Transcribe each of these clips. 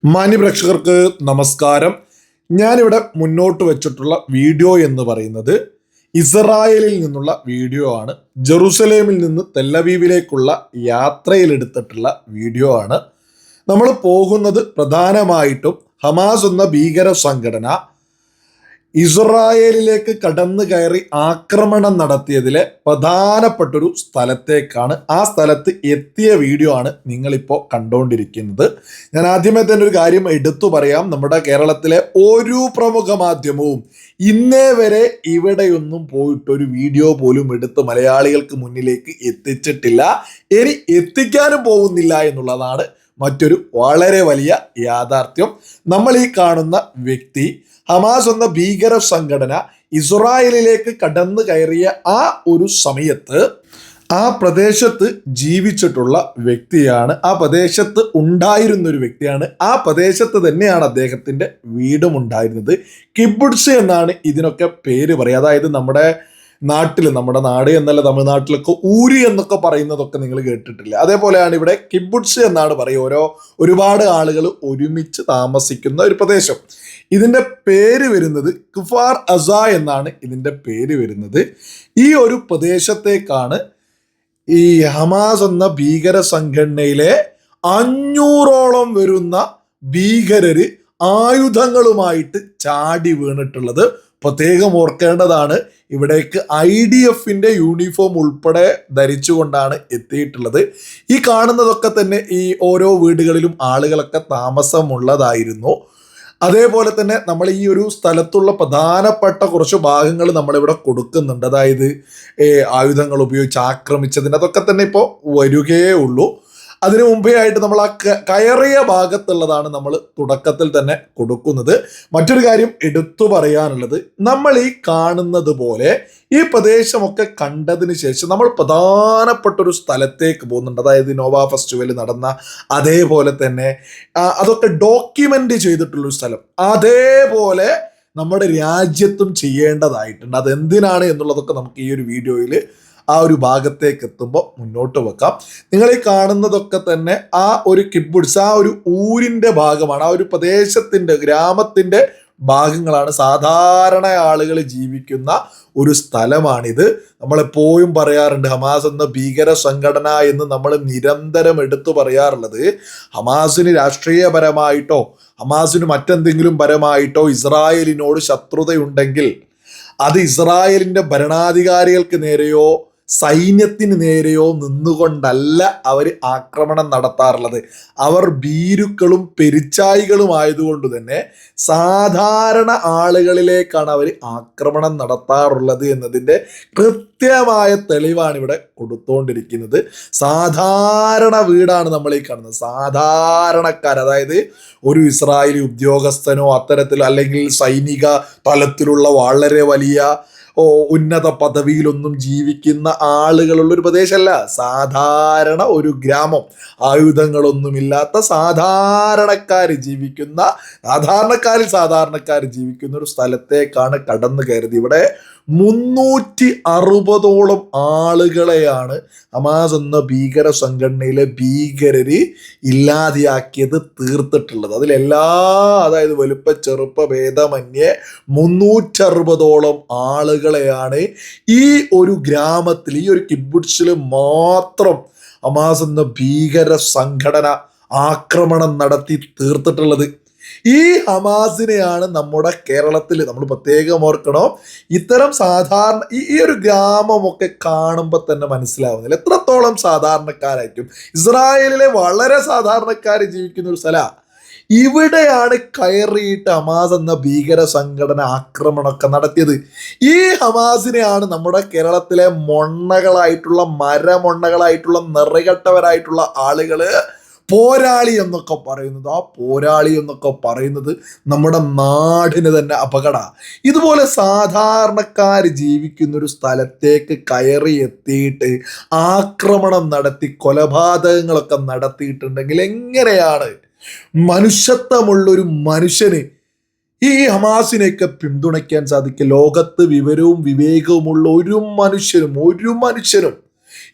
മാന്യപ്രേക്ഷകർക്ക് നമസ്കാരം. ഞാനിവിടെ മുന്നോട്ട് വെച്ചിട്ടുള്ള വീഡിയോ എന്ന് പറയുന്നത് ഇസ്രായേലിൽ നിന്നുള്ള വീഡിയോ ആണ്. ജെറുസലേമിൽ നിന്ന് തെല്ലവീവിലേക്കുള്ള യാത്രയിലെടുത്തിട്ടുള്ള വീഡിയോ ആണ്. നമ്മൾ പോകുന്നത് പ്രധാനമായിട്ടും ഹമാസ് എന്ന ഭീകര സംഘടന ഇസ്രായേലിലേക്ക് കടന്നു കയറി ആക്രമണം നടത്തിയതിലെ പ്രധാനപ്പെട്ടൊരു സ്ഥലത്തേക്കാണ്. ആ സ്ഥലത്ത് എത്തിയ വീഡിയോ ആണ് നിങ്ങളിപ്പോൾ കണ്ടുകൊണ്ടിരിക്കുന്നത്. ഞാൻ ആദ്യമേ തന്നെ ഒരു കാര്യം എടുത്തു പറയാം. നമ്മുടെ കേരളത്തിലെ ഒരു പ്രമുഖ മാധ്യമവും ഇന്നേ വരെ ഇവിടെയൊന്നും പോയിട്ടൊരു വീഡിയോ പോലും എടുത്ത് മലയാളികൾക്ക് മുന്നിലേക്ക് എത്തിച്ചിട്ടില്ല. ഇനി എത്തിക്കാനും പോകുന്നില്ല എന്നുള്ളതാണ് മറ്റൊരു വളരെ വലിയ യാഥാർത്ഥ്യം. നമ്മൾ ഈ കാണുന്ന വ്യക്തി ഹമാസ് എന്ന ഭീകര സംഘടന ഇസ്രായേലിലേക്ക് കടന്നു കയറിയ ആ ഒരു സമയത്ത് ആ പ്രദേശത്ത് ജീവിച്ചിട്ടുള്ള വ്യക്തിയാണ്. ആ പ്രദേശത്ത് ഉണ്ടായിരുന്ന ഒരു വ്യക്തിയാണ്. ആ പ്രദേശത്ത് തന്നെയാണ് അദ്ദേഹത്തിൻ്റെ വീടും ഉണ്ടായിരുന്നത്. കിബുട്സ് എന്നാണ് ഇതിനൊക്കെ പേര് പറയുക. അതായത് നമ്മുടെ നാട് എന്നല്ല, തമിഴ്നാട്ടിലൊക്കെ ഊരി എന്നൊക്കെ പറയുന്നതൊക്കെ നിങ്ങൾ കേട്ടിട്ടില്ല. അതേപോലെയാണ് ഇവിടെ കിബുട്സ് എന്നാണ് പറയുക. ഒരുപാട് ആളുകൾ ഒരുമിച്ച് താമസിക്കുന്ന ഒരു പ്രദേശം. ഇതിൻ്റെ പേര് വരുന്നത് കുഫാർ അസ എന്നാണ് ഇതിൻ്റെ പേര് വരുന്നത്. ഈ ഒരു പ്രദേശത്തേക്കാണ് ഈ ഹമാസ് എന്ന ഭീകര സംഘടനയിലെ 500ഓളം വരുന്ന ഭീകരര് ആയുധങ്ങളുമായിട്ട് ചാടി വീണിട്ടുള്ളത്. പ്രത്യേകം ഓർക്കേണ്ടതാണ്, ഇവിടേക്ക് IDFന്റെ യൂണിഫോം ഉൾപ്പെടെ ധരിച്ചുകൊണ്ടാണ് എത്തിയിട്ടുള്ളത്. ഈ കാണുന്നതൊക്കെ തന്നെ ഈ ഓരോ വീടുകളിലും ആളുകളൊക്കെ താമസമുള്ളതായിരുന്നു. അതേപോലെ തന്നെ നമ്മൾ ഈ ഒരു സ്ഥലത്തുള്ള പ്രധാനപ്പെട്ട കുറച്ച് ഭാഗങ്ങൾ നമ്മളിവിടെ കൊടുക്കുന്നുണ്ട്. അതായത് ആയുധങ്ങൾ ഉപയോഗിച്ച് ആക്രമിച്ചതിന് അതൊക്കെ തന്നെ ഇപ്പോൾ വരികയേ ഉള്ളൂ. അതിനു മുമ്പേ ആയിട്ട് നമ്മൾ ആ കയറിയ ഭാഗത്തുള്ളതാണ് നമ്മൾ തുടക്കത്തിൽ തന്നെ കൊടുക്കുന്നത്. മറ്റൊരു കാര്യം എടുത്തു പറയാനുള്ളത്, നമ്മൾ ഈ കാണുന്നത് പോലെ ഈ പ്രദേശമൊക്കെ കണ്ടതിന് ശേഷം നമ്മൾ പ്രധാനപ്പെട്ട ഒരു സ്ഥലത്തേക്ക് പോകുന്നുണ്ട്. അതായത് നോവ ഫെസ്റ്റിവൽ നടന്ന അതേപോലെ തന്നെ അതൊക്കെ ഡോക്യുമെന്റ് ചെയ്തിട്ടുള്ളൊരു സ്ഥലം അതേപോലെ നമ്മുടെ രാജ്യത്തും ചെയ്യേണ്ടതായിട്ടുണ്ട്. അതെന്തിനാണ് എന്നുള്ളതൊക്കെ നമുക്ക് ഈ ഒരു വീഡിയോയിൽ ആ ഒരു ഭാഗത്തേക്ക് എത്തുമ്പോൾ മുന്നോട്ട് വെക്കാം. നിങ്ങൾ ഈ കാണുന്നതൊക്കെ തന്നെ ആ ഒരു കിബുട്സ്, ആ ഒരു ഊരിൻ്റെ ഭാഗമാണ്, ആ ഒരു പ്രദേശത്തിൻ്റെ ഗ്രാമത്തിൻ്റെ ഭാഗങ്ങളാണ്. സാധാരണ ആളുകൾ ജീവിക്കുന്ന ഒരു സ്ഥലമാണിത്. നമ്മളെപ്പോഴും പറയാറുണ്ട് ഹമാസ് എന്ന ഭീകര സംഘടന എന്ന് നമ്മൾ നിരന്തരം എടുത്തു പറയാറുള്ളത്. ഹമാസിന് രാഷ്ട്രീയപരമായിട്ടോ ഹമാസിന് മറ്റെന്തെങ്കിലും പരമായിട്ടോ ഇസ്രായേലിനോട് ശത്രുതയുണ്ടെങ്കിൽ അത് ഇസ്രായേലിൻ്റെ ഭരണാധികാരികൾക്ക് നേരെയോ സൈന്യത്തിന് നേരെയോ നിന്നുകൊണ്ടല്ല അവർ ആക്രമണം നടത്താറുള്ളത്. അവർ ഭീരുക്കളും പെരിച്ചായികളും ആയതുകൊണ്ട് തന്നെ സാധാരണ ആളുകളിലേക്കാണ് അവർ ആക്രമണം നടത്താറുള്ളത് എന്നതിൻ്റെ കൃത്യമായ തെളിവാണ് ഇവിടെ കൊടുത്തുകൊണ്ടിരിക്കുന്നത്. സാധാരണ വീടാണ് നമ്മൾ ഈ കാണുന്നത്. സാധാരണക്കാർ, അതായത് ഒരു ഇസ്രായേലി ഉദ്യോഗസ്ഥനോ അത്തരത്തിൽ അല്ലെങ്കിൽ സൈനിക തലത്തിലുള്ള വളരെ വലിയ ഉന്നത പദവിയിലൊന്നും ജീവിക്കുന്ന ആളുകളുള്ള ഒരു പ്രദേശമല്ല. സാധാരണ ഒരു ഗ്രാമം, ആയുധങ്ങളൊന്നുമില്ലാത്ത സാധാരണക്കാർ ജീവിക്കുന്ന ഒരു സ്ഥലത്തേക്കാണ് കടന്നു കയറിയത്. ഇവിടെ 360ഓളം ആളുകളെയാണ് ഹമാസ് എന്ന ഭീകര സംഘടനയിലെ ഭീകരര് ഇല്ലാതെയാക്കിയത്, തീർത്തിട്ടുള്ളത്. അതായത് വലുപ്പ ചെറുപ്പ ഭേദമന്യേ 360ഓളം ആളുകളെയാണ് ഈ ഒരു ഗ്രാമത്തിൽ, ഈ ഒരു കിബുട്സിൽ മാത്രം ഹമാസ് എന്ന ഭീകര സംഘടന ആക്രമണം നടത്തി തീർത്തിട്ടുള്ളത്. ഈ ഹമാസിനെയാണ് നമ്മുടെ കേരളത്തിൽ നമ്മൾ പ്രത്യേകം ഓർക്കണം. ഇത്തരം സാധാരണ ഈ ഒരു ഗ്രാമമൊക്കെ കാണുമ്പോൾ തന്നെ മനസ്സിലാവുന്നില്ല എത്രത്തോളം സാധാരണക്കാരായിരിക്കും. ഇസ്രായേലിലെ വളരെ സാധാരണക്കാർ ജീവിക്കുന്ന ഒരു സ്ഥലമാണ്. ഇവിടെയാണ് കയറിയിട്ട് ഹമാസ് എന്ന ഭീകര സംഘടന ആക്രമണമൊക്കെ നടത്തിയത്. ഈ ഹമാസിനെയാണ് നമ്മുടെ കേരളത്തിലെ മരമൊണ്ണകളായിട്ടുള്ള നിറകെട്ടവരായിട്ടുള്ള ആളുകൾ പോരാളി എന്നൊക്കെ പറയുന്നത്. ആ പോരാളി എന്നൊക്കെ പറയുന്നത് നമ്മുടെ നാടിന് തന്നെ അപകടമാണ്. ഇതുപോലെ സാധാരണക്കാർ ജീവിക്കുന്ന ഒരു സ്ഥലത്തേക്ക് കയറി എത്തിയിട്ട് ആക്രമണം നടത്തി കൊലപാതകങ്ങളൊക്കെ നടത്തിയിട്ടുണ്ടെങ്കിൽ എങ്ങനെയാണ് മനുഷ്യത്വമുള്ളൊരു മനുഷ്യന് ഈ ഹമാസിനെയൊക്കെ പിന്തുണയ്ക്കാൻ സാധിക്കുക? ലോകത്ത് വിവരവും വിവേകവുമുള്ള ഒരു മനുഷ്യനും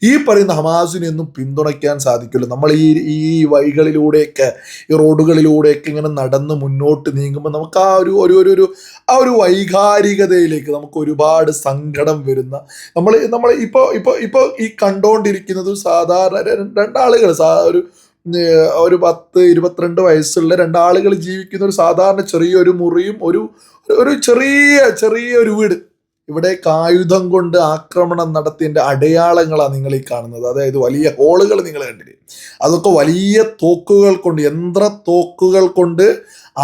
ഈ പറയുന്ന ഹമാസിനെയൊന്നും പിന്തുണയ്ക്കാൻ സാധിക്കില്ല. നമ്മൾ ഈ വഴികളിലൂടെയൊക്കെ ഈ റോഡുകളിലൂടെയൊക്കെ ഇങ്ങനെ നടന്ന് മുന്നോട്ട് നീങ്ങുമ്പോൾ നമുക്ക് ആ ഒരു വൈകാരികതയിലേക്ക് നമുക്ക് ഒരുപാട് സങ്കടം വരുന്ന നമ്മൾ ഇപ്പോൾ ഈ കണ്ടുകൊണ്ടിരിക്കുന്നത് സാധാരണ രണ്ടാളുകൾ ഒരു 10-22 വയസ്സുള്ള രണ്ടാളുകൾ ജീവിക്കുന്ന ഒരു സാധാരണ ചെറിയൊരു മുറിയും ഒരു ചെറിയൊരു വീട്. ഇവിടെ ആയുധം കൊണ്ട് ആക്രമണം നടത്തിയതിൻ്റെ അടയാളങ്ങളാണ് നിങ്ങൾ ഈ കാണുന്നത്. അതായത് വലിയ ഹോളുകൾ നിങ്ങൾ കണ്ടില്ലേ, അതൊക്കെ വലിയ തോക്കുകൾ കൊണ്ട്, യന്ത്ര തോക്കുകൾ കൊണ്ട്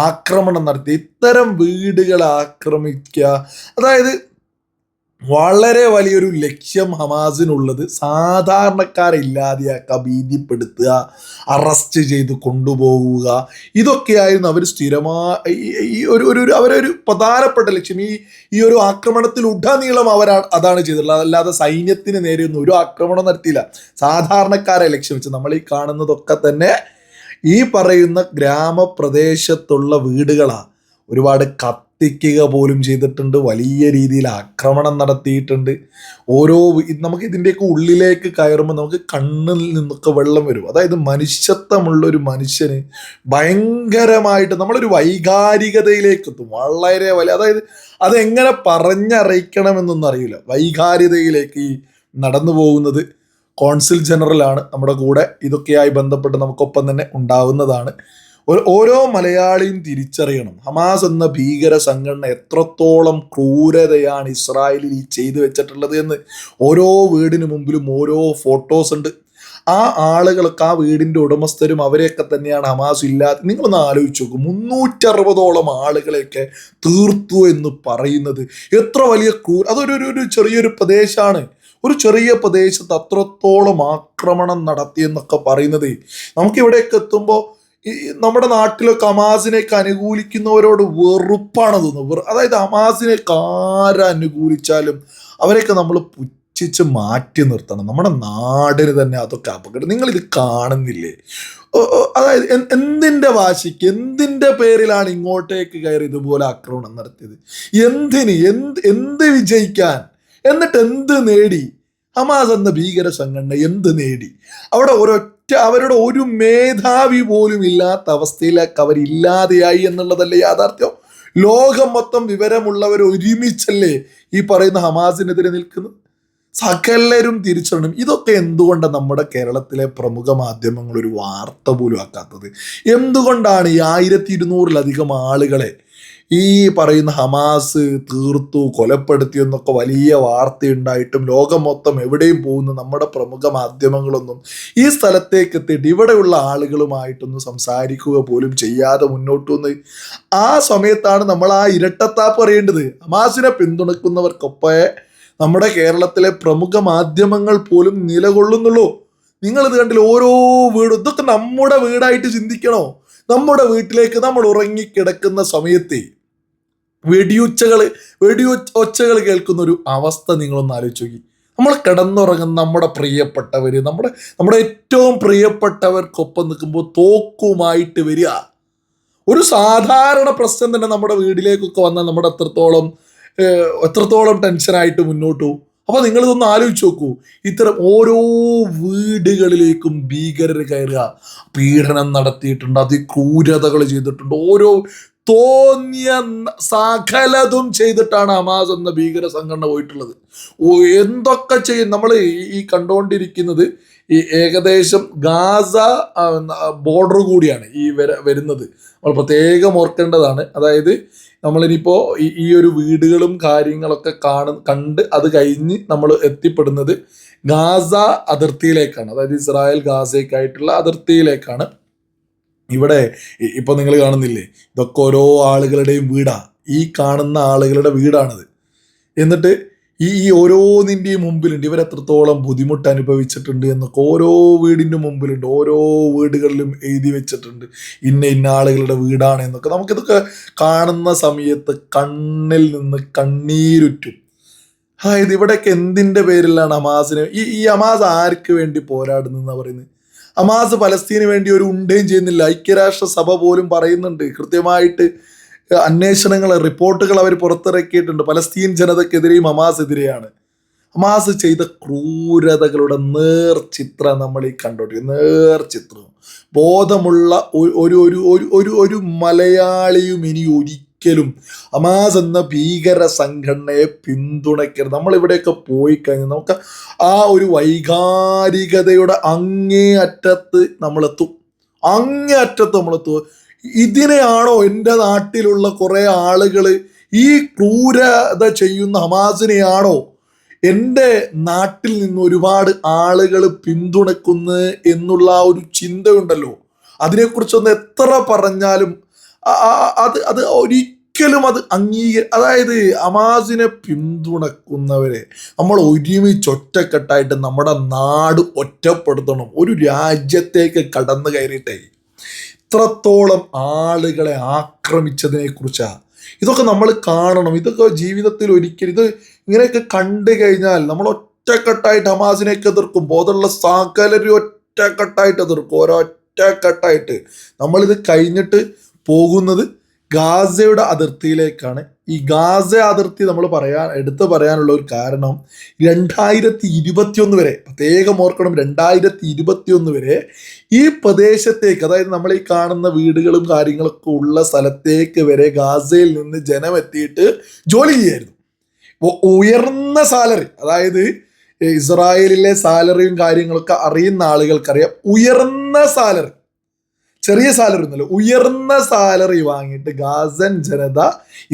ആക്രമണം നടത്തി ഇത്തരം വീടുകൾ ആക്രമിക്കുക. അതായത് വളരെ വലിയൊരു ലക്ഷ്യം ഹമാസിനുള്ളത് സാധാരണക്കാരെ ഇല്ലാതെയാക്കുക, ഭീതിപ്പെടുത്തുക, അറസ്റ്റ് ചെയ്ത് കൊണ്ടുപോകുക. ഇതൊക്കെയായിരുന്നു അവർ സ്ഥിരമായി അവരൊരു പ്രധാനപ്പെട്ട ലക്ഷ്യം. ഈ ഒരു ആക്രമണത്തിൽ ഉടനീളം അതാണ് ചെയ്തിട്ടുള്ളത്. അല്ലാതെ സൈന്യത്തിന് നേരെയൊന്നും ഒരു ആക്രമണം നടത്തിയില്ല. സാധാരണക്കാരെ ലക്ഷ്യം വെച്ച് നമ്മൾ ഈ കാണുന്നതൊക്കെ തന്നെ ഈ പറയുന്ന ഗ്രാമപ്രദേശത്തുള്ള വീടുകളാണ്. ഒരുപാട് കത്തിക്കുക പോലും ചെയ്തിട്ടുണ്ട്, വലിയ രീതിയിൽ ആക്രമണം നടത്തിയിട്ടുണ്ട്. നമുക്ക് ഇതിൻ്റെയൊക്കെ ഉള്ളിലേക്ക് കയറുമ്പോൾ നമുക്ക് കണ്ണിൽ നിന്നൊക്കെ വെള്ളം വരും. അതായത് മനുഷ്യത്വമുള്ളൊരു മനുഷ്യന് ഭയങ്കരമായിട്ട് നമ്മളൊരു വൈകാരികതയിലേക്ക് എത്തും. വളരെ വലിയ, അതായത് അതെങ്ങനെ പറഞ്ഞറിയിക്കണമെന്നൊന്നും അറിയില്ല. വൈകാരികതയിലേക്ക് ഈ നടന്നു പോകുന്നത് കോൺസുൽ ജനറലാണ് നമ്മുടെ കൂടെ. ഇതൊക്കെയായി ബന്ധപ്പെട്ട് നമുക്കൊപ്പം തന്നെ ഉണ്ടാവുന്നതാണ്. ഓരോ മലയാളിയും തിരിച്ചറിയണം, ഹമാസ് എന്ന ഭീകര സംഘടന എത്രത്തോളം ക്രൂരതയാണ് ഇസ്രായേലിൽ ഈ ചെയ്തു വെച്ചിട്ടുള്ളത് എന്ന്. ഓരോ വീടിന് മുമ്പിലും ഓരോ ഫോട്ടോസ് ഉണ്ട്. ആ ആളുകളൊക്കെ, ആ വീടിൻ്റെ ഉടമസ്ഥരും അവരെയൊക്കെ തന്നെയാണ് ഹമാസ് ഇല്ലാതെ. നിങ്ങളൊന്ന് ആലോചിച്ച് നോക്കും, 360ഓളം ആളുകളെയൊക്കെ തീർത്തു എന്ന് പറയുന്നത് എത്ര വലിയ അതൊരു ചെറിയൊരു പ്രദേശമാണ്. ഒരു ചെറിയ പ്രദേശത്ത് അത്രത്തോളം ആക്രമണം നടത്തിയെന്നൊക്കെ പറയുന്നത് നമുക്കിവിടെയൊക്കെ എത്തുമ്പോൾ നമ്മുടെ നാട്ടിലൊക്കെ ഹമാസിനെയൊക്കെ അനുകൂലിക്കുന്നവരോട് വെറുപ്പാണ് തോന്നുന്നത്. അതായത് ഹമാസിനെയൊക്കെ ആരനുകൂലിച്ചാലും അവരെയൊക്കെ നമ്മൾ പുച്ഛിച്ച് മാറ്റി നിർത്തണം. നമ്മുടെ നാടിന് തന്നെ അതൊക്കെ അപകടം. നിങ്ങളിത് കാണുന്നില്ലേ? അതായത് എന്തിൻ്റെ വാശിക്ക്, എന്തിൻ്റെ പേരിലാണ് ഇങ്ങോട്ടേക്ക് കയറി ഇതുപോലെ ആക്രമണം നടത്തിയത്? എന്ത് വിജയിക്കാൻ? എന്നിട്ട് എന്ത് നേടി? ഹമാസ് എന്ന ഭീകര സംഘടന എന്ത് നേടി? അവിടെ അവരുടെ ഒരു മേധാവി പോലും ഇല്ലാത്ത അവസ്ഥയിലേക്ക് അവരില്ലാതെയായി എന്നുള്ളതല്ലേ യാഥാർത്ഥ്യം. ലോകം മൊത്തം വിവരമുള്ളവർ ഒരുമിച്ചല്ലേ ഈ പറയുന്ന ഹമാസിനെതിരെ നിൽക്കുന്നത്. സകലരും തിരിച്ചറിയണം. ഇതൊക്കെ എന്തുകൊണ്ടാണ് നമ്മുടെ കേരളത്തിലെ പ്രമുഖ മാധ്യമങ്ങൾ ഒരു വാർത്ത പോലും ആക്കാത്തത്? എന്തുകൊണ്ടാണ് ഈ 1200-ലധികം ആളുകളെ ഈ പറയുന്ന ഹമാസ് തീർത്തു, കൊലപ്പെടുത്തി എന്നൊക്കെ വലിയ വാർത്തയുണ്ടായിട്ടും ലോകം മൊത്തം എവിടെയും പോകുന്ന നമ്മുടെ പ്രമുഖ മാധ്യമങ്ങളൊന്നും ഈ സ്ഥലത്തേക്ക് എത്തിയിട്ട് ഇവിടെയുള്ള ആളുകളുമായിട്ടൊന്നും സംസാരിക്കുക പോലും ചെയ്യാതെ മുന്നോട്ട് വന്ന്? ആ സമയത്താണ് നമ്മൾ ആ ഇരട്ടത്താപ്പ് അറിയേണ്ടത്. ഹമാസിനെ പിന്തുണയ്ക്കുന്നവർക്കൊപ്പേ നമ്മുടെ കേരളത്തിലെ പ്രമുഖ മാധ്യമങ്ങൾ പോലും നിലകൊള്ളുന്നുള്ളൂ. നിങ്ങളിത് കണ്ടില്ല, ഓരോ വീടും. ഇതൊക്കെ നമ്മുടെ വീടായിട്ട് ചിന്തിക്കണോ? നമ്മുടെ വീട്ടിലേക്ക് നമ്മൾ ഉറങ്ങിക്കിടക്കുന്ന സമയത്ത് വെടിയൊച്ചകൾ കേൾക്കുന്ന ഒരു അവസ്ഥ നിങ്ങളൊന്ന് ആലോചിച്ച് നോക്കി. നമ്മൾ കിടന്നുറങ്ങുന്ന നമ്മുടെ പ്രിയപ്പെട്ടവർ, നമ്മുടെ ഏറ്റവും പ്രിയപ്പെട്ടവർക്കൊപ്പം നിൽക്കുമ്പോൾ തോക്കുമായിട്ട് വരിക. ഒരു സാധാരണ പ്രശ്നം തന്നെ നമ്മുടെ വീട്ടിലേക്കൊക്കെ വന്നാൽ നമ്മുടെ എത്രത്തോളം ടെൻഷനായിട്ട് മുന്നോട്ട് പോകും. അപ്പോൾ നിങ്ങളിതൊന്ന് ആലോചിച്ച് നോക്കൂ. ഇത്തരം ഓരോ വീടുകളിലേക്കും ഭീകരർ കയറുക, പീഡനം നടത്തിയിട്ടുണ്ട്, അതിക്രൂരതകൾ ചെയ്തിട്ടുണ്ട്. ഓരോ തോന്നിയ സകലതും ചെയ്തിട്ടാണ് ഹമാസ് എന്ന ഭീകര സംഘടന പോയിട്ടുള്ളത്. എന്തൊക്കെ ചെയ്യും? നമ്മൾ ഈ കണ്ടുകൊണ്ടിരിക്കുന്നത് ഈ ഏകദേശം ഗാസ ബോർഡർ കൂടിയാണ് ഈ വരുന്നത്. നമ്മൾ പ്രത്യേകം ഓർക്കേണ്ടതാണ്. അതായത് നമ്മളിനിപ്പോൾ ഈ ഒരു വീടുകളും കാര്യങ്ങളൊക്കെ കണ്ട് അത് കഴിഞ്ഞ് നമ്മൾ എത്തിപ്പെടുന്നത് ഗാസ അതിർത്തിയിലേക്കാണ്. അതായത് ഇസ്രായേൽ ഗാസയ്ക്കായിട്ടുള്ള അതിർത്തിയിലേക്കാണ്. ഇവിടെ ഇപ്പോൾ നിങ്ങൾ കാണുന്നില്ലേ, ഇതൊക്കെ ഓരോ ആളുകളുടെയും വീടാണ്. ഈ കാണുന്ന ആളുകളുടെ വീടാണിത്. എന്നിട്ട് ഈ ഓരോന്നിൻ്റെയും മുമ്പിലുണ്ട് ഇവരെത്രത്തോളം ബുദ്ധിമുട്ട് അനുഭവിച്ചിട്ടുണ്ട് എന്നൊക്കെ. ഓരോ വീടിൻ്റെ മുമ്പിലുണ്ട്, ഓരോ വീടുകളിലും എഴുതി വെച്ചിട്ടുണ്ട് ഇന്ന ആളുകളുടെ വീടാണ് എന്നൊക്കെ. നമുക്കിതൊക്കെ കാണുന്ന സമയത്ത് കണ്ണിൽ നിന്ന് കണ്ണീരുറ്റും. അതായത് ഇവിടെയൊക്കെ എന്തിൻ്റെ പേരിലാണ് ഹമാസിന് ഈ ഹമാസ് ആർക്ക് വേണ്ടി പോരാടുന്നതെന്ന് പറയുന്നത്? ഹമാസ് പലസ്തീന് വേണ്ടി ഒരു ഉണ്ടയും ചെയ്യുന്നില്ല. ഐക്യരാഷ്ട്ര സഭ പോലും പറയുന്നുണ്ട് കൃത്യമായിട്ട്. റിപ്പോർട്ടുകൾ അവർ പുറത്തിറക്കിയിട്ടുണ്ട്. പലസ്തീൻ ജനതക്കെതിരെയും ഹമാസ് എതിരെയാണ്. ഹമാസ് ചെയ്ത ക്രൂരതകളുടെ നേർചിത്രം നമ്മൾ ഈ കണ്ടോണ്ടിരിക്കും. നേർചിത്രം. ബോധമുള്ള ഒരു ഒരു ഒരു ഒരു ഒരു മലയാളിയും ഇനി ഒരിക്കലും ഹമാസ് എന്ന ഭീകര സംഘടനയെ പിന്തുണയ്ക്കരുത്. നമ്മളിവിടെയൊക്കെ പോയി കഴിഞ്ഞാൽ നമുക്ക് ആ ഒരു വൈകാരികതയുടെ അങ്ങേ അറ്റത്ത് നമ്മളെത്തും. അങ്ങേ അറ്റത്ത് നമ്മളെത്തും. ഇതിനെയാണോ എൻ്റെ നാട്ടിലുള്ള കുറേ ആളുകൾ, ഈ ക്രൂരത ചെയ്യുന്ന ഹമാസിനെയാണോ എൻ്റെ നാട്ടിൽ നിന്ന് ഒരുപാട് ആളുകൾ പിന്തുണക്കുന്നത് എന്നുള്ള ആ ഒരു ചിന്തയുണ്ടല്ലോ, അതിനെക്കുറിച്ചൊന്ന് എത്ര പറഞ്ഞാലും അത് അത് ഒരിക്കലും അത് അതായത് ഹമാസിനെ പിന്തുണക്കുന്നവരെ നമ്മൾ ഒരുമിച്ച് ഒറ്റക്കെട്ടായിട്ട് നമ്മുടെ നാട് ഒറ്റപ്പെടുത്തണം. ഒരു രാജ്യത്തേക്ക് കടന്നു കയറിയിട്ടേ ഇത്രത്തോളം ആളുകളെ ആക്രമിച്ചതിനെ കുറിച്ചാണ്. ഇതൊക്കെ നമ്മൾ കാണണം. ഇതൊക്കെ ജീവിതത്തിൽ ഒരിക്കലും ഇങ്ങനെയൊക്കെ കണ്ടു കഴിഞ്ഞാൽ നമ്മൾ ഒറ്റക്കെട്ടായിട്ട് ഹമാസിനെയൊക്കെ എതിർക്കും. ബോധമുള്ള സകലരും ഒറ്റക്കെട്ടായിട്ട് എതിർക്കും. ഒരൊറ്റക്കെട്ടായിട്ട് നമ്മളിത് കഴിഞ്ഞിട്ട് പോകുന്നത് ഗാസയുടെ അതിർത്തിയിലേക്കാണ്. ഈ ഗാസ അതിർത്തി നമ്മൾ എടുത്തു പറയാനുള്ള ഒരു കാരണം 2021 വരെ, പ്രത്യേകം ഓർക്കണം, 2021 വരെ ഈ പ്രദേശത്തേക്ക്, അതായത് നമ്മൾ ഈ കാണുന്ന വീടുകളും കാര്യങ്ങളൊക്കെ ഉള്ള സ്ഥലത്തേക്ക് വരെ ഗാസയിൽ നിന്ന് ജനം എത്തിയിട്ട് ജോലി ചെയ്യായിരുന്നു. ഉയർന്ന സാലറി, അതായത് ഇസ്രായേലിലെ സാലറിയും കാര്യങ്ങളൊക്കെ അറിയുന്ന ആളുകൾക്കറിയാം. ഉയർന്ന സാലറി, ചെറിയ സാലറി ഒന്നുമല്ല, ഉയർന്ന സാലറി വാങ്ങിയിട്ട് ഗാസൻ ജനത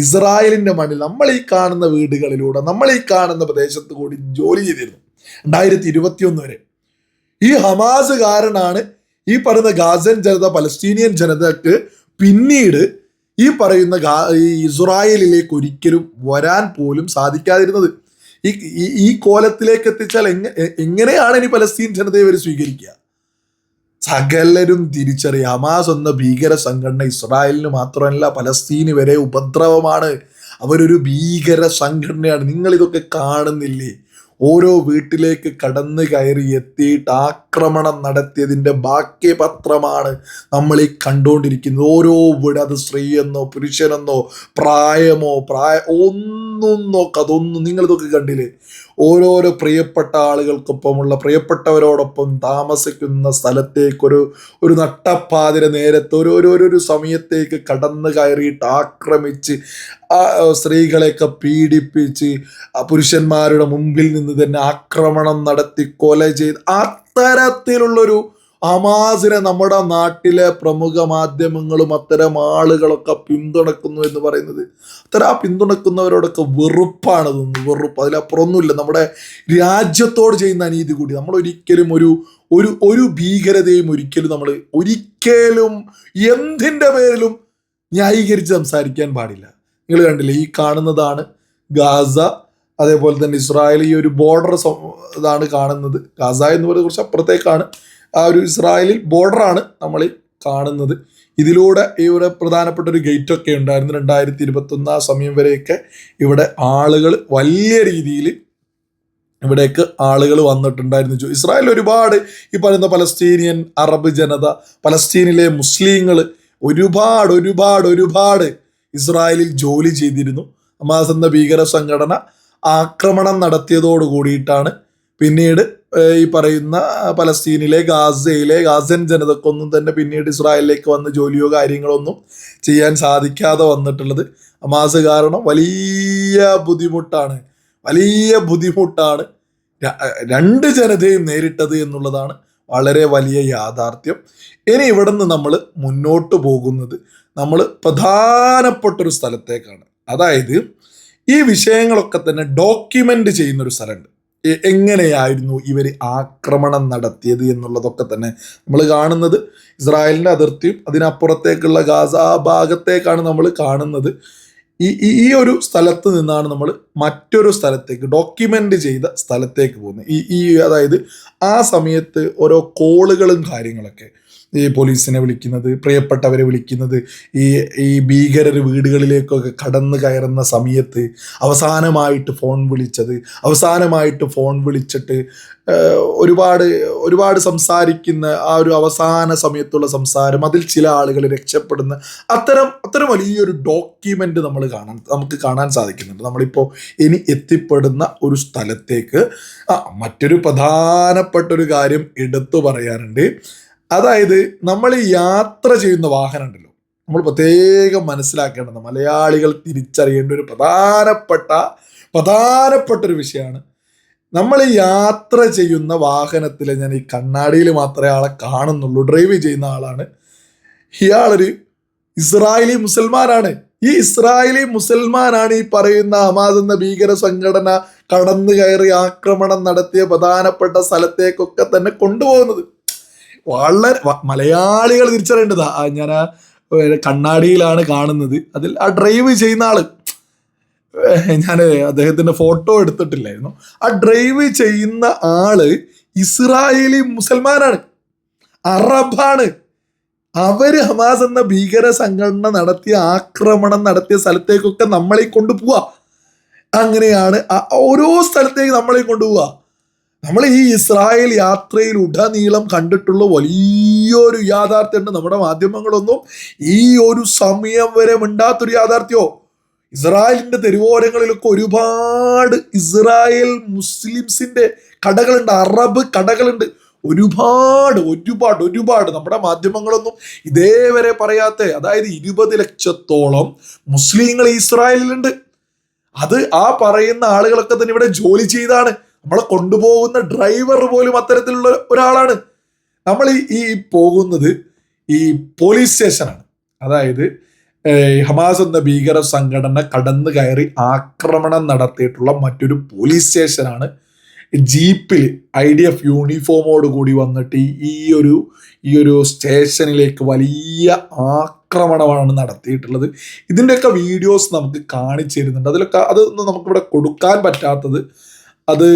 ഇസ്രായേലിന്റെ മണ്ണിൽ നമ്മൾ ഈ കാണുന്ന വീടുകളിലൂടെ, നമ്മൾ ഈ കാണുന്ന പ്രദേശത്ത് കൂടി ജോലി ചെയ്തിരുന്നു 2021 വരെ. ഈ ഹമാസ് കാരണമാണ് ഈ പറയുന്ന ഗാസൻ ജനത, പലസ്തീനിയൻ ജനതക്ക് പിന്നീട് ഈ പറയുന്ന ഈ ഇസ്രായേലിലേക്ക് ഒരിക്കലും വരാൻ പോലും സാധിക്കാതിരുന്നത്. ഈ കോലത്തിലേക്ക് എത്തിച്ചാൽ എങ്ങനെയാണ് ഇനി പലസ്തീൻ ജനതയെ ഇവർ സ്വീകരിക്കുക? സകലരും തിരിച്ചറിയാം, ഹമാസ് എന്ന ഭീകര സംഘടന ഇസ്രായേലിന് മാത്രമല്ല പലസ്തീന് വരെ ഉപദ്രവമാണ്. അവരൊരു ഭീകര സംഘടനയാണ്. നിങ്ങൾ ഇതൊക്കെ കാണുന്നില്ലേ? ഓരോ വീട്ടിലേക്ക് കടന്നു കയറി എത്തിയിട്ട് ആക്രമണം നടത്തിയതിൻ്റെ ബാക്കി പത്രമാണ് നമ്മൾ ഈ കണ്ടുകൊണ്ടിരിക്കുന്നത്. ഓരോ വീട്, അത് സ്ത്രീയെന്നോ പുരുഷനെന്നോ പ്രായമോ ഒന്നും നോക്കാതൊന്നും നിങ്ങളിതൊക്കെ കണ്ടില്ലേ? ഓരോരോ പ്രിയപ്പെട്ട ആളുകൾക്കൊപ്പമുള്ള, പ്രിയപ്പെട്ടവരോടൊപ്പം താമസിക്കുന്ന സ്ഥലത്തേക്ക് ഒരു നട്ടപ്പാതിര നേരത്തെ ഒരു സമയത്തേക്ക് കടന്നു കയറിയിട്ട് ആക്രമിച്ച് സ്ത്രീകളെയൊക്കെ പീഡിപ്പിച്ച് പുരുഷന്മാരുടെ മുമ്പിൽ നിന്ന് തന്നെ ആക്രമണം നടത്തി കൊല ചെയ്ത്, അത്തരത്തിലുള്ളൊരു ഹമാസിനെ നമ്മുടെ നാട്ടിലെ പ്രമുഖ മാധ്യമങ്ങളും അത്തരം ആളുകളൊക്കെ പിന്തുണക്കുന്നു എന്ന് പറയുന്നത്, അത്തരം പിന്തുണക്കുന്നവരോടൊക്കെ വെറുപ്പാണ് തോന്നുന്നു. വെറുപ്പ്, അതിലപ്പുറമൊന്നുമില്ല. നമ്മുടെ രാജ്യത്തോട് ചെയ്യുന്ന അനീതി കൂടി. നമ്മൾ ഒരിക്കലും ഒരു ഭീകരതയും ഒരിക്കലും എന്തിൻ്റെ പേരിലും ന്യായീകരിച്ച് സംസാരിക്കാൻ പാടില്ല. നിങ്ങൾ കണ്ടില്ലേ, ഈ കാണുന്നതാണ് ഗാസ, അതേപോലെ തന്നെ ഇസ്രായേൽ. ഈ ഒരു ബോർഡർ ഇതാണ് കാണുന്നത്. ഗാസ എന്ന് പറയുന്നത് കുറച്ച് അപ്പുറത്തേക്കാണ്. ആ ഒരു ഇസ്രായേലിൽ ബോർഡറാണ് നമ്മൾ കാണുന്നത്. ഇതിലൂടെ ഇവിടെ പ്രധാനപ്പെട്ട ഒരു ഗേറ്റൊക്കെ ഉണ്ടായിരുന്നു 2021 ആ സമയം വരെയൊക്കെ. ഇവിടെ ആളുകൾ വലിയ രീതിയിൽ ഇവിടേക്ക് ആളുകൾ വന്നിട്ടുണ്ടായിരുന്നു. ഇസ്രായേൽ ഒരുപാട് ഈ പറയുന്ന പലസ്തീനിയൻ അറബ് ജനത, പലസ്തീനിലെ മുസ്ലിങ്ങൾ ഒരുപാട് ഇസ്രായേലിൽ ജോലി ചെയ്തിരുന്നു. ഹമാസ് എന്ന ഭീകര സംഘടന ആക്രമണം നടത്തിയതോട് കൂടിയിട്ടാണ് പിന്നീട് ഈ പറയുന്ന പലസ്തീനിലെ ഗാസൻ ജനതക്കൊന്നും തന്നെ പിന്നീട് ഇസ്രായേലിലേക്ക് വന്ന് ജോലിയോ കാര്യങ്ങളൊന്നും ചെയ്യാൻ സാധിക്കാതെ വന്നിട്ടുള്ളത്. ഹമാസ് കാരണം വലിയ ബുദ്ധിമുട്ടാണ് രണ്ട് ജനതയും നേരിട്ടത് എന്നുള്ളതാണ് വളരെ വലിയ യാഥാർത്ഥ്യം. ഇനി ഇവിടെ നിന്ന് നമ്മൾ മുന്നോട്ട് പോകുന്നത് നമ്മൾ പ്രധാനപ്പെട്ടൊരു സ്ഥലത്തേക്കാണ്. അതായത് ഈ വിഷയങ്ങളൊക്കെ തന്നെ ഡോക്യുമെന്റ് ചെയ്യുന്നൊരു സ്ഥലമുണ്ട്. എങ്ങനെയായിരുന്നു ഇവർ ആക്രമണം നടത്തിയത് എന്നുള്ളതൊക്കെ തന്നെ നമ്മൾ കാണുന്നത്. ഇസ്രായേലിൻ്റെ അതിർത്തിയും അതിനപ്പുറത്തേക്കുള്ള ഗാസ ഭാഗത്തേക്കാണ് നമ്മൾ കാണുന്നത്. ഈ ഒരു സ്ഥലത്ത് നിന്നാണ് നമ്മൾ മറ്റൊരു സ്ഥലത്തേക്ക്, ഡോക്യുമെന്റ് ചെയ്ത സ്ഥലത്തേക്ക് പോകുന്നത്. അതായത് ആ സമയത്ത് ഓരോ കോളുകളും കാര്യങ്ങളൊക്കെ ഈ പോലീസിനെ വിളിക്കുന്നത്, പ്രിയപ്പെട്ടവരെ വിളിക്കുന്നത്, ഈ ഈ ഭീകരർ വീടുകളിലേക്കൊക്കെ കടന്നു കയറുന്ന സമയത്ത് അവസാനമായിട്ട് ഫോൺ വിളിച്ചിട്ട് ഒരുപാട് ഒരുപാട് സംസാരിക്കുന്ന ആ ഒരു അവസാന സമയത്തുള്ള സംസാരം, അതിൽ ചില ആളുകൾ രക്ഷപ്പെടുന്ന അത്തരം വലിയൊരു ഡോക്യുമെന്റ് നമുക്ക് കാണാൻ സാധിക്കുന്നുണ്ട്. നമ്മളിപ്പോൾ ഇനി എത്തിപ്പെടുന്ന ഒരു സ്ഥലത്തേക്ക് മറ്റൊരു പ്രധാനപ്പെട്ട ഒരു കാര്യം എടുത്തു പറയാനുണ്ട്. അതായത് നമ്മൾ യാത്ര ചെയ്യുന്ന വാഹനം ഉണ്ടല്ലോ, നമ്മൾ പ്രത്യേകം മനസ്സിലാക്കേണ്ടത്, മലയാളികൾ തിരിച്ചറിയേണ്ട ഒരു പ്രധാനപ്പെട്ട ഒരു വിഷയമാണ്. നമ്മൾ യാത്ര ചെയ്യുന്ന വാഹനത്തിൽ, ഞാൻ ഈ കണ്ണാടിയിൽ മാത്രമേ ആളെ കാണുന്നുള്ളൂ, ഡ്രൈവ് ചെയ്യുന്ന ആളാണ്. ഇയാളൊരു ഇസ്രായേലി മുസൽമാനാണ്. ഈ ഇസ്രായേലി മുസൽമാനാണ് ഈ പറയുന്ന ഹമാസ് എന്ന ഭീകര സംഘടന കടന്നു കയറി ആക്രമണം നടത്തിയ പ്രധാനപ്പെട്ട സ്ഥലത്തേക്കൊക്കെ തന്നെ കൊണ്ടുപോകുന്നത്. വളരെ മലയാളികൾ തിരിച്ചറിയേണ്ടതാ. ഞാൻ കണ്ണാടിയിലാണ് കാണുന്നത്, അതിൽ ആ ഡ്രൈവ് ചെയ്യുന്ന ആള്, ഞാൻ അദ്ദേഹത്തിന്റെ ഫോട്ടോ എടുത്തിട്ടില്ലായിരുന്നു. ആ ഡ്രൈവ് ചെയ്യുന്ന ആള് ഇസ്രായേലി മുസൽമാനാണ്, അറബാണ്. അവര് ഹമാസ് എന്ന ഭീകര സംഘടന ആക്രമണം നടത്തിയ സ്ഥലത്തേക്കൊക്കെ നമ്മളെ കൊണ്ടുപോവാ. അങ്ങനെയാണ് ഓരോ സ്ഥലത്തേക്ക് നമ്മളെ കൊണ്ടുപോവാ. നമ്മൾ ഈ ഇസ്രായേൽ യാത്രയിൽ ഉടനീളം കണ്ടിട്ടുള്ള വലിയൊരു യാഥാർത്ഥ്യമുണ്ട്. നമ്മുടെ മാധ്യമങ്ങളൊന്നും ഈ ഒരു സമയം വരെ മിണ്ടാത്തൊരു യാഥാർത്ഥ്യമോ. ഇസ്രായേലിന്റെ തെരുവോരങ്ങളിലൊക്കെ ഒരുപാട് ഇസ്രായേൽ മുസ്ലിംസിന്റെ കടകളുണ്ട്, അറബ് കടകളുണ്ട്, ഒരുപാട് നമ്മുടെ മാധ്യമങ്ങളൊന്നും ഇതേവരെ പറയാത്ത, അതായത് 20 ലക്ഷത്തോളം മുസ്ലിങ്ങൾ ഇസ്രായേലിലുണ്ട്. അത് ആ പറയുന്ന ആളുകളൊക്കെ തന്നെ ഇവിടെ ജോലി ചെയ്താണ്. നമ്മളെ കൊണ്ടുപോകുന്ന ഡ്രൈവർ പോലും അത്തരത്തിലുള്ള ഒരാളാണ്. നമ്മൾ ഈ പോകുന്നത് ഈ പോലീസ് സ്റ്റേഷനാണ്. അതായത് ഹമാസ് എന്ന ഭീകര സംഘടന കടന്നു കയറി ആക്രമണം നടത്തിയിട്ടുള്ള മറ്റൊരു പോലീസ് സ്റ്റേഷനാണ്. ജീപ്പിൽ IDF യൂണിഫോമോട് കൂടി വന്നിട്ട് ഈ ഒരു സ്റ്റേഷനിലേക്ക് വലിയ ആക്രമണമാണ് നടത്തിയിട്ടുള്ളത്. ഇതിൻ്റെയൊക്കെ വീഡിയോസ് നമുക്ക് കാണിച്ചു തരുന്നുണ്ട്. അതൊന്നും നമുക്കിവിടെ കൊടുക്കാൻ പറ്റാത്തത്, അത്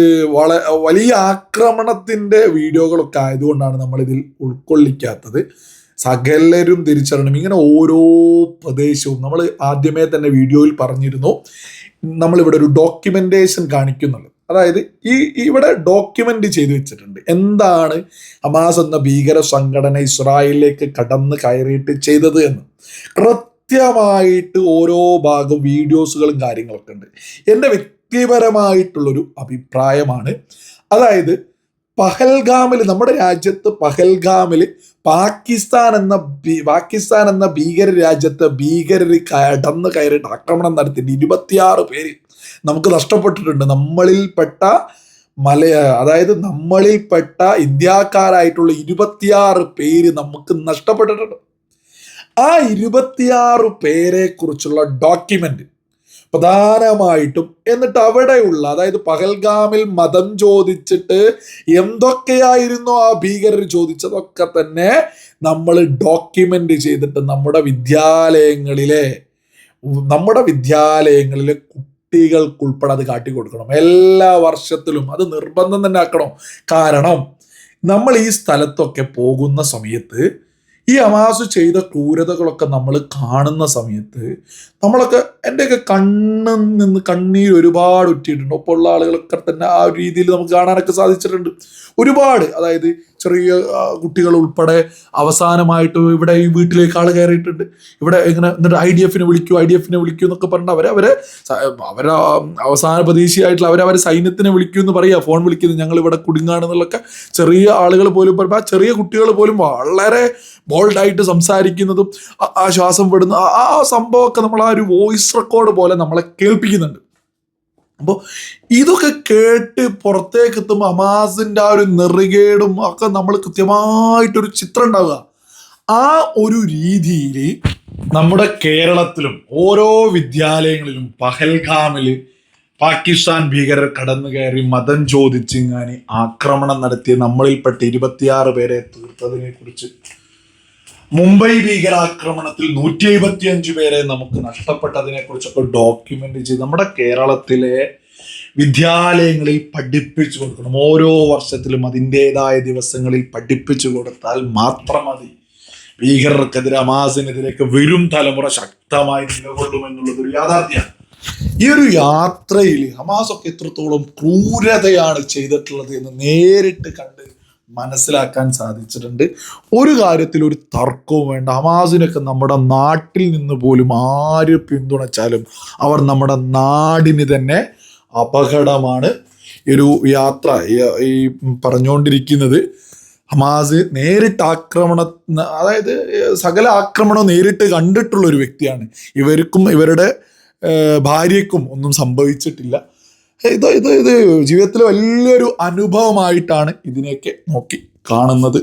വലിയ ആക്രമണത്തിൻ്റെ വീഡിയോകളൊക്കെ ആയതുകൊണ്ടാണ് നമ്മളിതിൽ ഉൾക്കൊള്ളിക്കാത്തത്. സകലരും തിരിച്ചറിയണം. ഇങ്ങനെ ഓരോ പ്രദേശവും നമ്മൾ ആദ്യമേ തന്നെ വീഡിയോയിൽ പറഞ്ഞിരുന്നു, നമ്മളിവിടെ ഒരു ഡോക്യുമെന്റേഷൻ കാണിക്കുന്നുള്ളത്. അതായത് ഇവിടെ ഡോക്യുമെന്റ് ചെയ്തു വെച്ചിട്ടുണ്ട് എന്താണ് ഹമാസ് എന്ന ഭീകര സംഘടന ഇസ്രായേലിലേക്ക് കടന്ന് കയറിയിട്ട് ചെയ്തത് എന്ന്. കൃത്യമായിട്ട് ഓരോ ഭാഗം വീഡിയോസുകളും കാര്യങ്ങളൊക്കെ ഉണ്ട്. എൻ്റെ വ്യക്തിപരമായിട്ടുള്ളൊരു അഭിപ്രായമാണ്. അതായത് പഹൽഗാമിൽ, നമ്മുടെ രാജ്യത്ത് പഹൽഗാമിൽ പാകിസ്ഥാൻ എന്ന ഭീകര രാജ്യത്ത് ഭീകരർ കടന്ന് കയറിയിട്ട് ആക്രമണം നടത്തിയിട്ട് 26 പേര് നമുക്ക് നഷ്ടപ്പെട്ടിട്ടുണ്ട്. നമ്മളിൽപ്പെട്ട ഇന്ത്യക്കാരായിട്ടുള്ള 26 പേര് നമുക്ക് നഷ്ടപ്പെട്ടിട്ടുണ്ട്. ആ 26 പേരെ കുറിച്ചുള്ള ഡോക്യുമെന്റ് പ്രധാനമായിട്ടും, എന്നിട്ട് അവിടെയുള്ള, അതായത് പഹൽഗാമിൽ മതം ചോദിച്ചിട്ട് എന്തൊക്കെയായിരുന്നു ആ ഭീകരർ ചോദിച്ചതൊക്കെ തന്നെ നമ്മൾ ഡോക്യുമെന്റ് ചെയ്തിട്ട് നമ്മുടെ വിദ്യാലയങ്ങളിലെ കുട്ടികൾക്കുൾപ്പെടെ അത് കാട്ടിക്കൊടുക്കണം. എല്ലാ വർഷത്തിലും അത് നിർബന്ധം തന്നെ ആക്കണം. കാരണം നമ്മൾ ഈ സ്ഥലത്തൊക്കെ പോകുന്ന സമയത്ത് ഈ ഹമാസ് ചെയ്ത ക്രൂരതകളൊക്കെ നമ്മൾ കാണുന്ന സമയത്ത് നമ്മളൊക്കെ, എൻ്റെയൊക്കെ കണ്ണിൽ നിന്ന് കണ്ണീർ ഒരുപാട് ഉറ്റിയിട്ടുണ്ട്. ഒപ്പം ഉള്ള ആളുകളൊക്കെ തന്നെ ആ ഒരു രീതിയിൽ നമുക്ക് കാണാനൊക്കെ സാധിച്ചിട്ടുണ്ട്. ഒരുപാട്, അതായത് ചെറിയ കുട്ടികൾ ഉൾപ്പെടെ അവസാനമായിട്ട് ഇവിടെ ഈ വീട്ടിലേക്ക് ആൾ കയറിയിട്ടുണ്ട്. ഇവിടെ ഇങ്ങനെ എന്നിട്ട് IDF വിളിക്കൂ എന്നൊക്കെ പറഞ്ഞിട്ട് അവരെ അവസാന പ്രതീക്ഷയായിട്ടുള്ള അവരെ സൈന്യത്തിനെ വിളിക്കൂ എന്ന് പറയുക, ഫോൺ വിളിക്കുന്നത്, ഞങ്ങൾ ഇവിടെ കുടുങ്ങാണെന്നുള്ളൊക്കെ ചെറിയ ആളുകൾ പോലും പറയുമ്പോൾ, ആ ചെറിയ കുട്ടികൾ പോലും വളരെ ബോൾഡായിട്ട് സംസാരിക്കുന്നതും ആ ശ്വാസം വിടുന്ന ആ സംഭവമൊക്കെ നമ്മൾ ആ ഒരു വോയിസ് റെക്കോർഡ് പോലെ നമ്മളെ കേൾപ്പിക്കുന്നുണ്ട്. അപ്പോൾ ഇതൊക്കെ കേട്ട് പുറത്തേക്ക് എത്തുമ്പോൾ ഹമാസിന്റെ ആ ഒരു നെറുകേടും ഒക്കെ നമ്മൾ കൃത്യമായിട്ടൊരു ചിത്രം ഉണ്ടാവുക. ആ ഒരു രീതിയിൽ നമ്മുടെ കേരളത്തിലും ഓരോ വിദ്യാലയങ്ങളിലും പഹൽഗാമിൽ പാകിസ്ഥാൻ ഭീകരർ കടന്നു കയറി മതം ചോദിച്ചിങ്ങാനി ആക്രമണം നടത്തിയ നമ്മളിൽപ്പെട്ട 26 പേരെ തീർത്തതിനെ കുറിച്ച്, മുംബൈ ഭീകരാക്രമണത്തിൽ 175 പേരെ നമുക്ക് നഷ്ടപ്പെട്ടതിനെ കുറിച്ചൊക്കെ ഡോക്യുമെന്റ് ചെയ്ത് നമ്മുടെ കേരളത്തിലെ വിദ്യാലയങ്ങളിൽ പഠിപ്പിച്ചു കൊടുക്കണം. ഓരോ വർഷത്തിലും അതിൻ്റെതായ ദിവസങ്ങളിൽ പഠിപ്പിച്ചു കൊടുത്താൽ മാത്രം മതി ഭീകരർക്കെതിരെ ഹമാസിനെതിരെയൊക്കെ വരും തലമുറ ശക്തമായി നിലകൊള്ളുമെന്നുള്ളത് ഒരു യാഥാർത്ഥ്യമാണ്. ഈ ഒരു യാത്രയിൽ ഹമാസ് ഒക്കെ എത്രത്തോളം ക്രൂരതയാണ് ചെയ്തിട്ടുള്ളത് എന്ന് നേരിട്ട് കണ്ട് മനസ്സിലാക്കാൻ സാധിച്ചിട്ടുണ്ട്. ഒരു കാര്യത്തിൽ ഒരു തർക്കവും വേണ്ട. ഹമാസിനൊക്കെ നമ്മുടെ നാട്ടിൽ നിന്ന് പോലും ആര് പിന്തുണച്ചാലും അവർ നമ്മുടെ നാടിന് തന്നെ അപകടമാണ്. ഒരു യാത്ര ഈ പറഞ്ഞുകൊണ്ടിരിക്കുന്നത് ഹമാസ് നേരിട്ട് അതായത് സകല ആക്രമണവും നേരിട്ട് കണ്ടിട്ടുള്ള ഒരു വ്യക്തിയാണ്. ഇവർക്കും ഇവരുടെ ഭാര്യയ്ക്കും ഒന്നും സംഭവിച്ചിട്ടില്ല. ഇത് ജീവിതത്തിലെ വലിയൊരു അനുഭവമായിട്ടാണ് ഇതിനെയൊക്കെ നോക്കി കാണുന്നത്.